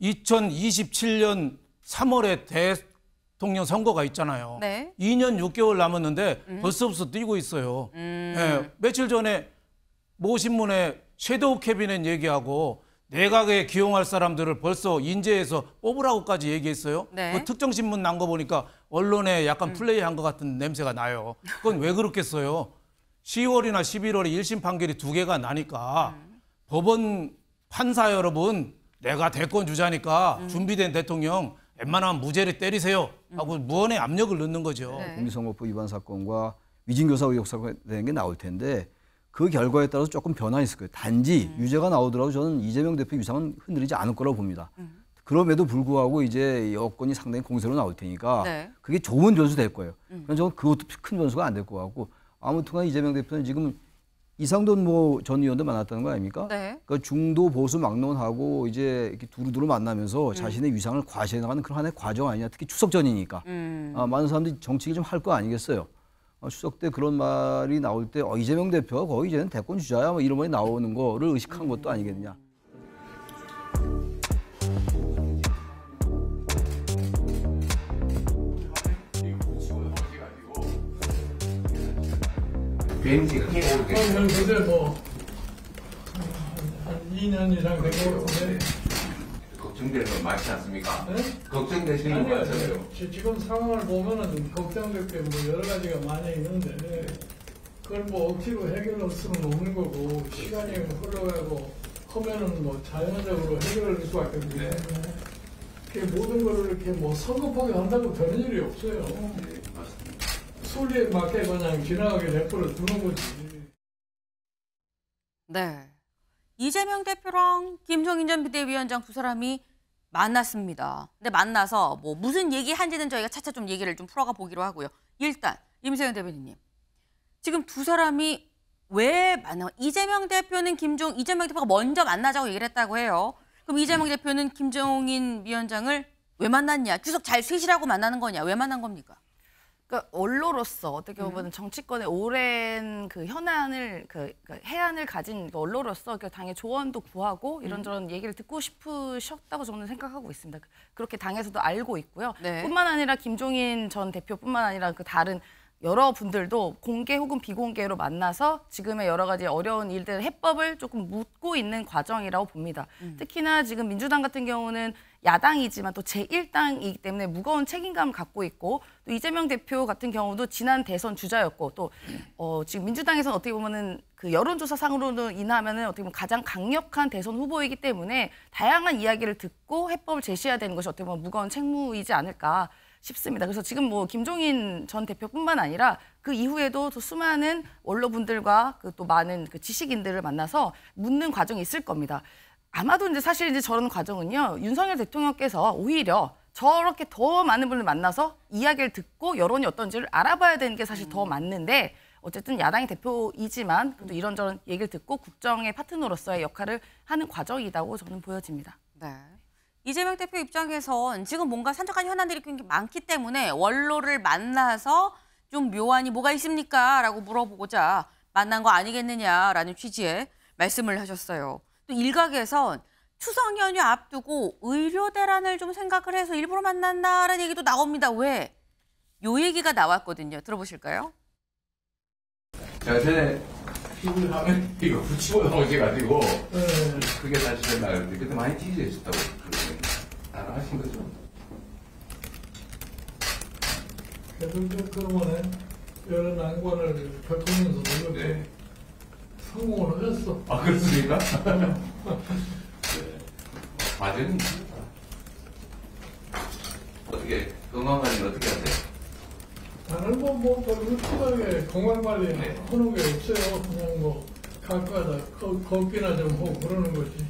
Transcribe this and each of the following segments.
2027년 3월에 대통령 선거가 있잖아요. 네. 2년 6개월 남았는데 벌써부터 뛰고 있어요. 예, 며칠 전에 모 신문에 섀도우 캐비넷 얘기하고 내각에 기용할 사람들을 벌써 인재해서 뽑으라고까지 얘기했어요. 네. 그 특정 신문 난 거 보니까 언론에 약간 플레이한 것 같은 냄새가 나요. 그건 왜 그렇겠어요? 10월이나 11월에 1심 판결이 2개가 나니까 법원 판사 여러분 내가 대권 주자니까 준비된 대통령 웬만하면 무죄를 때리세요 하고 무언의 압력을 넣는 거죠. 네. 공직선거법 위반 사건과 위증교사 의혹 사건에 대한 게 나올 텐데 그 결과에 따라서 조금 변화가 있을 거예요. 단지 유죄가 나오더라도 저는 이재명 대표 위상은 흔들리지 않을 거라고 봅니다. 그럼에도 불구하고 이제 여건이 상당히 공세로 나올 테니까 네. 그게 좋은 변수 될 거예요. 그래서 저는 그것도 큰 변수가 안 될 것 같고 아무튼간 이재명 대표는 지금 이상돈 전 의원도 만났다는 거 아닙니까? 네. 그러니까 중도 보수 막론하고 이제 이렇게 두루두루 만나면서 자신의 위상을 과시해 나가는 그런 하나의 과정 아니냐. 특히 추석 전이니까 많은 사람들이 정치기 좀 할 거 아니겠어요. 추석 때 그런 말이 나올 때 이재명 대표가 거의 이제는 대권 주자야 뭐 이런 말이 나오는 거를 의식한 것도 아니겠느냐. 왠지 크게 오르겠어요. 근데 뭐 한 2년 이상 되고 걱정되는 건 맞지 않습니까? 네? 걱정되시는 거 아니요, 맞잖아요. 지금 상황을 보면은 걱정될 게 뭐 여러 가지가 많이 있는데 그걸 뭐 억지로 해결할 수는 없는 거고 시간이 흘러가고 하면은 뭐 자연적으로 해결할 수밖에 없기 때문에 그 모든 거를 이렇게 뭐 성급하게 한다고 되는 일이 없어요. 네, 맞습니다. 순리에 맞게 그냥 지나가게 내버려 두는 거지. 네. 이재명 대표랑 김종인 전 비대위원장 두 사람이 만났습니다. 근데 만나서 뭐 무슨 얘기 한지는 저희가 차차 좀 얘기를 좀 풀어가 보기로 하고요. 일단 임세현 대변인님. 지금 두 사람이 왜 만나? 이재명 대표는 이재명 대표가 먼저 만나자고 얘기를 했다고 해요. 그럼 이재명 대표는 김종인 위원장을 왜 만났냐? 추석 잘 쉬시라고 만나는 거냐? 왜 만난 겁니까? 그러니까 언로로서 어떻게 보면 정치권의 오랜 그 현안을 그 해안을 가진 언로로서 그 당의 조언도 구하고 이런저런 얘기를 듣고 싶으셨다고 저는 생각하고 있습니다. 그렇게 당에서도 알고 있고요. 네. 뿐만 아니라 김종인 전 대표뿐만 아니라 그 다른 여러 분들도 공개 혹은 비공개로 만나서 지금의 여러 가지 어려운 일들 해법을 조금 묻고 있는 과정이라고 봅니다. 특히나 지금 민주당 같은 경우는 야당이지만 또 제1당이기 때문에 무거운 책임감을 갖고 있고 또 이재명 대표 같은 경우도 지난 대선 주자였고 또 지금 민주당에서는 어떻게 보면은 그 여론조사상으로는 인하하면은 어떻게 보면 가장 강력한 대선 후보이기 때문에 다양한 이야기를 듣고 해법을 제시해야 되는 것이 어떻게 보면 무거운 책무이지 않을까 싶습니다. 그래서 지금 뭐 김종인 전 대표뿐만 아니라 그 이후에도 또 수많은 원로분들과 그 또 많은 그 지식인들을 만나서 묻는 과정이 있을 겁니다. 아마도 이제 사실 이제 저런 과정은요, 윤석열 대통령께서 오히려 저렇게 더 많은 분을 만나서 이야기를 듣고 여론이 어떤지를 알아봐야 되는 게 사실 더 맞는데 어쨌든 야당의 대표이지만 그래도 이런저런 얘기를 듣고 국정의 파트너로서의 역할을 하는 과정이라고 저는 보여집니다. 네. 이재명 대표 입장에선 지금 뭔가 산적한 현안들이 굉장히 많기 때문에 원로를 만나서 좀 묘안이 뭐가 있습니까? 라고 물어보고자 만난 거 아니겠느냐라는 취지의 말씀을 하셨어요. 또 일각에선 추석 연휴 앞두고 의료 대란을 좀 생각을 해서 일부러 만난다라는 얘기도 나옵니다. 왜? 요 얘기가 나왔거든요. 들어보실까요? 제가 전에 피부 화면 이거 붙이고 나오셔가지고 그게 사실 나는데 그때 많이 튀지셨다고 그러는데 따라하신 거죠? 그래도 그러면은 여러 난관을 겪으면서 네. 성공을 했어. 아 그렇습니까? 네. 과정이 있습니다. 어떻게 건강관리는 어떻게 하세요? 나는 뭐 별로 특별하게 건강관리 네. 하는 게 없어요. 그냥 뭐 가까다 걷기나 좀 하고 그러는 거지.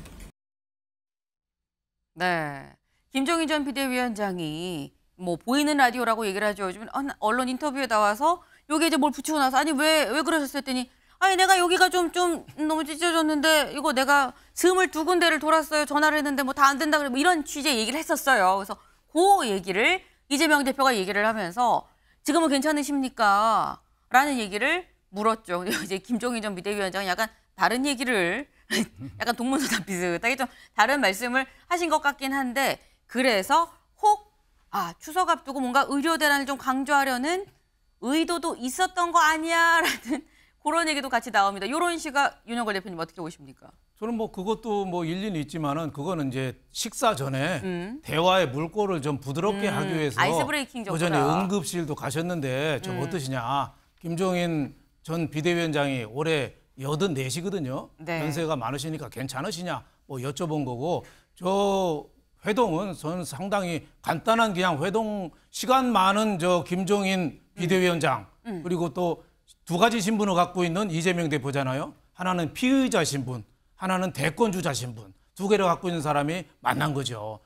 네. 김종인 전 비대위원장이 뭐 보이는 라디오라고 얘기를 하죠. 요즘 언론 인터뷰에 나와서 여기 이제 뭘 붙이고 나서 아니 왜 그러셨어요 했더니 아니 내가 여기가 좀 너무 찢어졌는데 이거 내가 22군데를 돌았어요. 전화를 했는데 뭐 다 안 된다 그래 뭐 이런 취지의 얘기를 했었어요. 그래서 그 얘기를 이재명 대표가 얘기를 하면서 지금은 괜찮으십니까? 라는 얘기를 물었죠. 이제 김종인 전 비대위원장이 약간 다른 얘기를 약간 동문서답 비슷하게 좀 다른 말씀을 하신 것 같긴 한데 그래서 혹 추석 앞두고 뭔가 의료 대란을 좀 강조하려는 의도도 있었던 거 아니야라는 그런 얘기도 같이 나옵니다. 이런 시각 윤영걸 대표님 어떻게 보십니까? 저는 뭐 그것도 뭐 일리는 있지만은 그거는 이제 식사 전에 대화의 물꼬를 좀 부드럽게 하기 위해서 아이스 브레이킹 정도라. 오전에 응급실도 가셨는데 좀 어떠시냐. 김종인 전 비대위원장이 올해 84시거든요. 네. 연세가 많으시니까 괜찮으시냐 뭐 여쭤본 거고 저 회동은 저는 상당히 간단한 그냥 회동 시간 많은 저 김종인 비대위원장 그리고 또 두 가지 신분을 갖고 있는 이재명 대표잖아요. 하나는 피의자 신분, 하나는 대권주자 신분. 두 개를 갖고 있는 사람이 만난 거죠.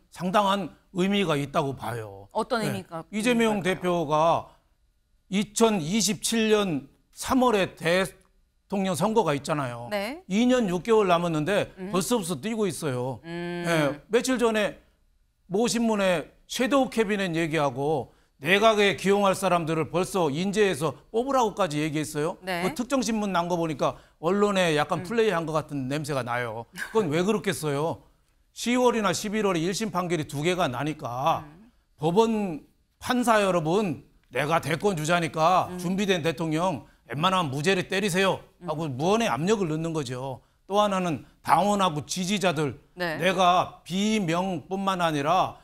상당한 의미가 있다고 봐요. 어떤 의미가? 이재명 대표가 2027년 3월에 대통령 선거가 있잖아요. 네. 2년 6개월 남았는데 벌써부터 뛰고 있어요. 예, 며칠 전에 모 신문에 섀도우 캐비넷 얘기하고 내각에 기용할 사람들을 벌써 인재해서 뽑으라고까지 얘기했어요. 네. 그 특정 신문 난 거 보니까 언론에 약간 플레이한 것 같은 냄새가 나요. 그건 왜 그렇겠어요? 10월이나 11월에 1심 판결이 두 개가 나니까 법원 판사 여러분 내가 대권 주자니까 준비된 대통령 웬만하면 무죄를 때리세요 하고 무언의 압력을 넣는 거죠. 또 하나는 당원하고 지지자들 네. 내가 비명뿐만 아니라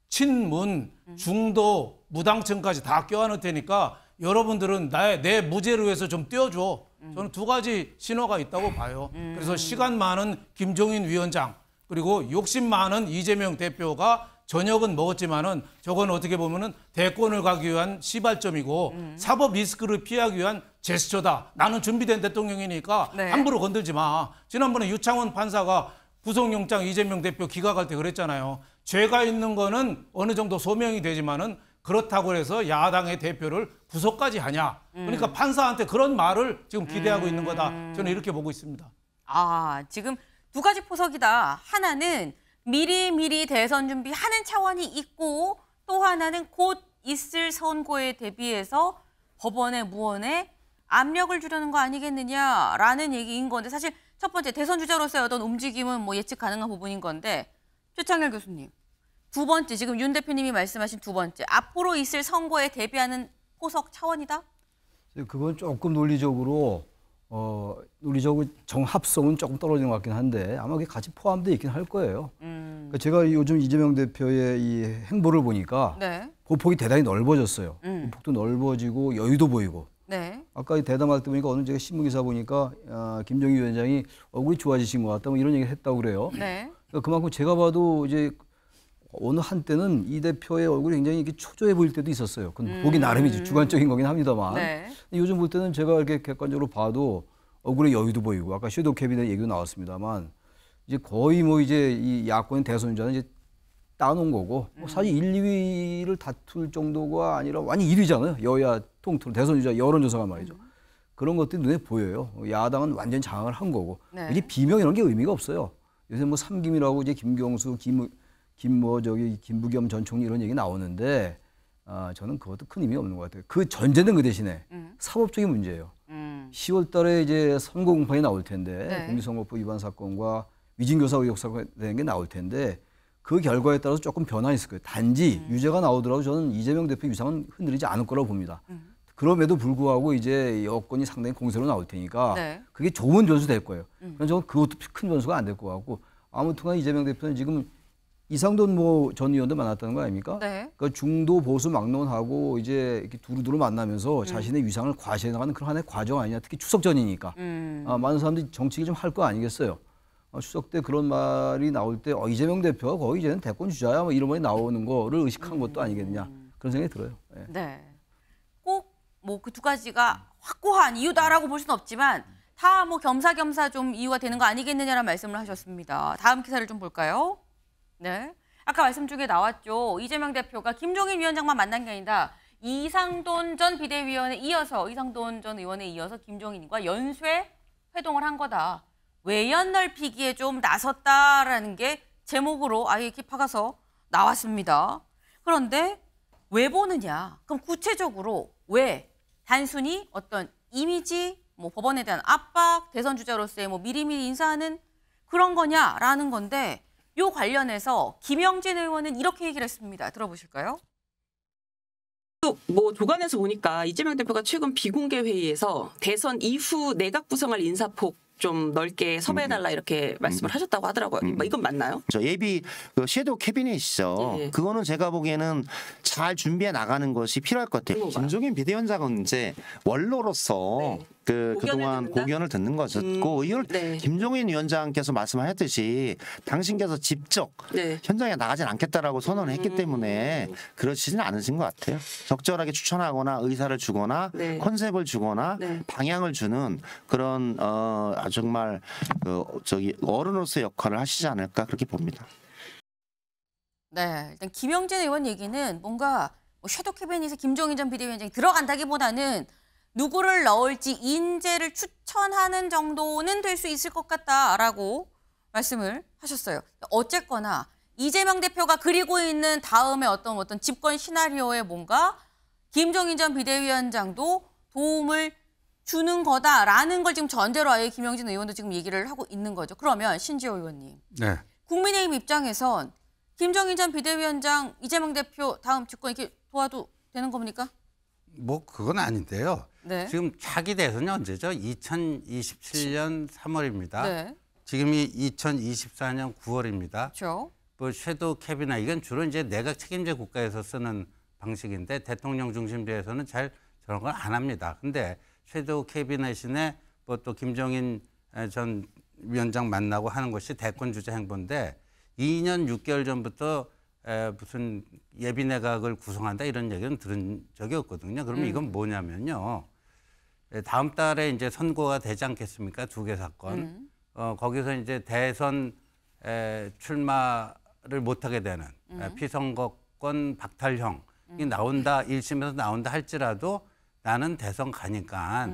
친문, 중도, 무당층까지 다 껴안을 테니까 여러분들은 내 무죄를 위해서 좀 띄워줘. 저는 두 가지 신호가 있다고 봐요. 그래서 시간 많은 김종인 위원장 그리고 욕심 많은 이재명 대표가 저녁은 먹었지만은 저건 어떻게 보면은 대권을 가기 위한 시발점이고 사법 리스크를 피하기 위한 제스처다. 나는 준비된 대통령이니까 네. 함부로 건들지 마. 지난번에 유창원 판사가 구속영장 이재명 대표 기각할 때 그랬잖아요. 죄가 있는 거는 어느 정도 소명이 되지만은 그렇다고 해서 야당의 대표를 구속까지 하냐. 그러니까 판사한테 그런 말을 지금 기대하고 있는 거다. 저는 이렇게 보고 있습니다. 지금 두 가지 포석이다. 하나는 미리 대선 준비하는 차원이 있고 또 하나는 곧 있을 선거에 대비해서 법원의 무언에 압력을 주려는 거 아니겠느냐라는 얘기인 건데 사실 첫 번째 대선 주자로서의 어떤 움직임은 뭐 예측 가능한 부분인 건데 최창렬 교수님 두 번째 지금 윤 대표님이 말씀하신 두 번째 앞으로 있을 선거에 대비하는 포석 차원이다? 그건 조금 논리적으로 정합성은 조금 떨어지는 것 같긴 한데 아마 그게 같이 포함되어 있긴 할 거예요. 그러니까 제가 요즘 이재명 대표의 이 행보를 보니까 네. 보폭이 대단히 넓어졌어요. 보폭도 넓어지고 여유도 보이고. 네. 아까 대담할 때 보니까 어느 제가 신문기사 보니까 김정희 위원장이 얼굴이 좋아지신 것 같다 뭐 이런 얘기를 했다고 그래요. 네. 그러니까 그만큼 제가 봐도 이제 어느 한때는 이 대표의 얼굴이 굉장히 이렇게 초조해 보일 때도 있었어요. 그건 보기 나름이지 주관적인 거긴 합니다만. 네. 요즘 볼 때는 제가 이렇게 객관적으로 봐도 얼굴에 여유도 보이고 아까 섀도우 캐비넷 얘기도 나왔습니다만 이제 거의 뭐 이제 이 야권의 대선주자는 이제 따놓은 거고 뭐 사실 1, 2위를 다툴 정도가 아니라 완전 1위잖아요. 여야 통틀어 대선주자 여론조사가 말이죠. 그런 것들이 눈에 보여요. 야당은 완전 장악을 한 거고 네. 이제 비명 이런 게 의미가 없어요. 요새 뭐 삼김이라고 이제 김경수, 김부겸 전 총리 이런 얘기 나오는데 저는 그것도 큰 의미 없는 것 같아요. 그 전제는 그 대신에 사법적인 문제예요. 10월 달에 이제 선거 공판이 나올 텐데 네. 공직선거법 위반 사건과 위증교사 의혹 사건이 되는 게 나올 텐데 그 결과에 따라서 조금 변화가 있을 거예요. 단지 유죄가 나오더라도 저는 이재명 대표 위상은 흔들리지 않을 거라고 봅니다. 그럼에도 불구하고 이제 여건이 상당히 공세로 나올 테니까 네. 그게 그게 좋은 변수 될 거예요. 그래서 저는 그것도 큰 변수가 안 될 것 같고 아무튼간 이재명 대표는 지금 이상돈 뭐 전 의원도 만났다는 거 아닙니까? 네. 그러니까 중도 보수 막론하고 이제 이렇게 두루두루 만나면서 자신의 위상을 과시해 나가는 그런 하나의 과정 아니냐. 특히 추석 전이니까 많은 사람들이 정치를 좀 할 거 아니겠어요. 추석 때 그런 말이 나올 때 이재명 대표가 거의 이제는 대권 주자야 뭐 이런 말이 나오는 거를 의식한 것도 아니겠냐 그런 생각이 들어요. 네. 네. 꼭 뭐 그 두 가지가 확고한 이유다라고 볼 수는 없지만 다 뭐 겸사겸사 좀 이유가 되는 거 아니겠느냐라는 말씀을 하셨습니다. 다음 기사를 좀 볼까요? 네. 아까 말씀 중에 나왔죠. 이재명 대표가 김종인 위원장만 만난 게 아니다. 이상돈 전 비대위원에 이어서 이상돈 전 의원에 이어서 김종인과 연쇄 회동을 한 거다. 외연 넓히기에 좀 나섰다라는 게 제목으로 아예 이렇게 박아서 나왔습니다. 그런데 왜 보느냐? 그럼 구체적으로 왜? 단순히 어떤 이미지 뭐 법원에 대한 압박, 대선 주자로서의 뭐 미리미리 인사하는 그런 거냐라는 건데 요 관련해서 김영진 의원은 이렇게 얘기를 했습니다. 들어보실까요? 뭐 조간에서 보니까 이재명 대표가 최근 비공개 회의에서 대선 이후 내각 구성할 인사폭 좀 넓게 섭외해달라 이렇게 말씀을 하셨다고 하더라고요. 뭐 이건 맞나요? 저 예비 그 섀도우 캐비넷이죠. 예. 그거는 제가 보기에는 잘 준비해 나가는 것이 필요할 것 같아요. 그거 봐. 김종인 비대위원장은 이제 원로로서 네. 그동안 듣는다? 고견을 듣는 것이었고 이걸 네. 김종인 위원장께서 말씀하셨듯이 당신께서 직접 네. 현장에 나가진 않겠다라고 선언을 했기 때문에 그러시진 않으신 것 같아요. 적절하게 추천하거나 의사를 주거나 네. 컨셉을 주거나 네. 방향을 주는 그런 정말 어른으로서의 역할을 하시지 않을까 그렇게 봅니다. 네, 일단 김영진 의원 얘기는 뭔가 뭐 섀도우 캐비닛에 김종인 전 비대위원장이 들어간다기보다는 누구를 넣을지 인재를 추천하는 정도는 될 수 있을 것 같다라고 말씀을 하셨어요. 어쨌거나 이재명 대표가 그리고 있는 다음에 어떤 집권 시나리오에 뭔가 김종인 전 비대위원장도 도움을 주는 거다라는 걸 지금 전제로 아예 김영진 의원도 지금 얘기를 하고 있는 거죠. 그러면 신지호 의원님. 네. 국민의힘 입장에선 김종인 전 비대위원장, 이재명 대표 다음 집권 이렇게 도와도 되는 겁니까? 뭐 그건 아닌데요. 네. 지금 차기 대선이 언제죠? 2027년 3월입니다. 네. 지금이 2024년 9월입니다. 그렇죠. 뭐 섀도우 캐비나 이건 주로 이제 내각 책임제 국가에서 쓰는 방식인데 대통령 중심제에서는 잘 저런 걸 안 합니다. 근데 섀도우 캐비넷이네 뭐 또 김종인 전 위원장 만나고 하는 것이 대권 주자 행보인데 2년 6개월 전부터 무슨 예비 내각을 구성한다 이런 얘기는 들은 적이 없거든요. 그러면 이건 뭐냐면요. 다음 달에 이제 선고가 되지 않겠습니까? 2개 사건. 거기서 이제 대선 출마를 못하게 되는 피선거권 박탈형이 나온다, 1심에서 나온다 할지라도 나는 대선 가니까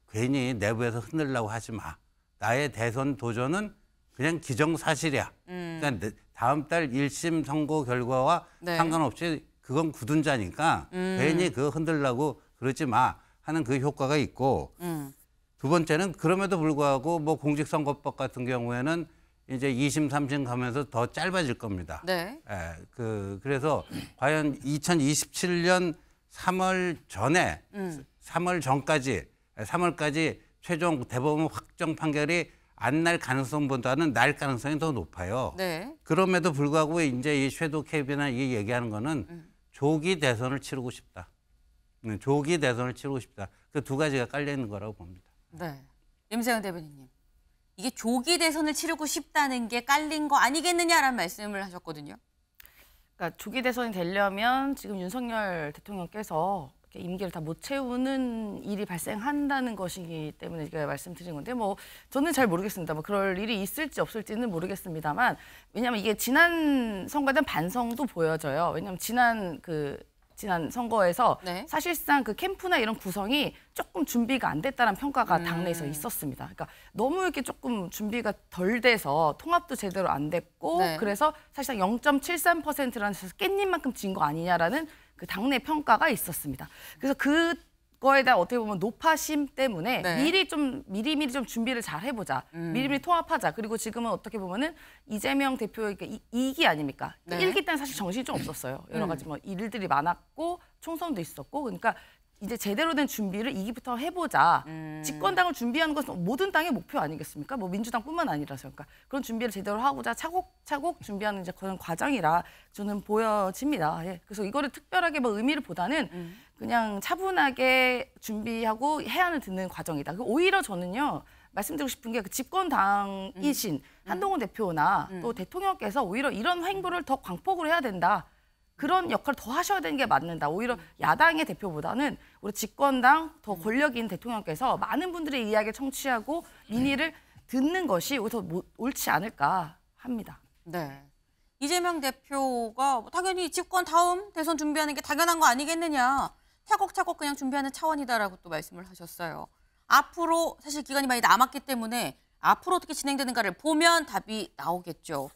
괜히 내부에서 흔들려고 하지 마. 나의 대선 도전은 그냥 기정사실이야. 그러니까 다음 달 1심 선고 결과와 네. 상관없이 그건 굳은 자니까 괜히 그거 흔들려고 그러지 마 하는 그 효과가 있고 두 번째는 그럼에도 불구하고 뭐 공직선거법 같은 경우에는 이제 2심, 3심 가면서 더 짧아질 겁니다. 네. 그래서 과연 2027년 3월 전에 3월 전까지 3월까지 최종 대법원 확정 판결이 안 날 가능성보다는 날 가능성이 더 높아요. 네. 그럼에도 불구하고 이제 이 섀도우 캐비나 이 얘기하는 거는 조기 대선을 치르고 싶다. 조기 대선을 치르고 싶다. 그 두 가지가 깔려 있는 거라고 봅니다. 네. 임세영 대변인님. 이게 조기 대선을 치르고 싶다는 게 깔린 거 아니겠느냐라는 말씀을 하셨거든요. 그러니까 조기 대선이 되려면 지금 윤석열 대통령께서 이렇게 임기를 다 못 채우는 일이 발생한다는 것이기 때문에 제가 말씀드린 건데 뭐 저는 잘 모르겠습니다. 뭐 그럴 일이 있을지 없을지는 모르겠습니다만 왜냐하면 이게 지난 선거에 대한 반성도 보여져요. 왜냐하면 지난 선거에서 네. 사실상 그 캠프나 이런 구성이 조금 준비가 안 됐다는 평가가 당내에서 있었습니다. 그러니까 너무 이렇게 조금 준비가 덜 돼서 통합도 제대로 안 됐고 네. 그래서 사실상 0.73%라는 데서 깻잎만큼 진 거 아니냐라는 그 당내 평가가 있었습니다. 그래서 그거에 대한 어떻게 보면 노파심 때문에 네. 미리미리 좀 준비를 잘 해보자. 미리미리 통합하자. 그리고 지금은 어떻게 보면은 이재명 대표의 이기 아닙니까? 네. 1기 때는 사실 정신이 좀 없었어요. 여러 가지 뭐 일들이 많았고 총선도 있었고 그러니까 이제 제대로 된 준비를 2기부터 해보자. 집권당을 준비하는 것은 모든 당의 목표 아니겠습니까? 뭐 민주당뿐만 아니라서 그러니까 그런 준비를 제대로 하고자 차곡차곡 준비하는 이제 그런 과정이라 저는 보여집니다. 예. 그래서 이거를 특별하게 뭐 의미를 보다는 그냥 차분하게 준비하고 해안을 듣는 과정이다. 오히려 저는요. 말씀드리고 싶은 게 그 집권당이신 한동훈 대표나 또 대통령께서 오히려 이런 행보를 더 광폭으로 해야 된다. 그런 역할을 더 하셔야 되는 게 맞는다. 오히려 야당의 대표보다는 우리 집권당 더 권력 있는 대통령께서 많은 분들의 이야기를 청취하고 민의를 듣는 것이 오히려 더 옳지 않을까 합니다. 네. 이재명 대표가 당연히 집권 다음 대선 준비하는 게 당연한 거 아니겠느냐. 차곡차곡 그냥 준비하는 차원이다라고 또 말씀을 하셨어요. 앞으로 사실 기간이 많이 남았기 때문에 앞으로 어떻게 진행되는가를 보면 답이 나오겠죠.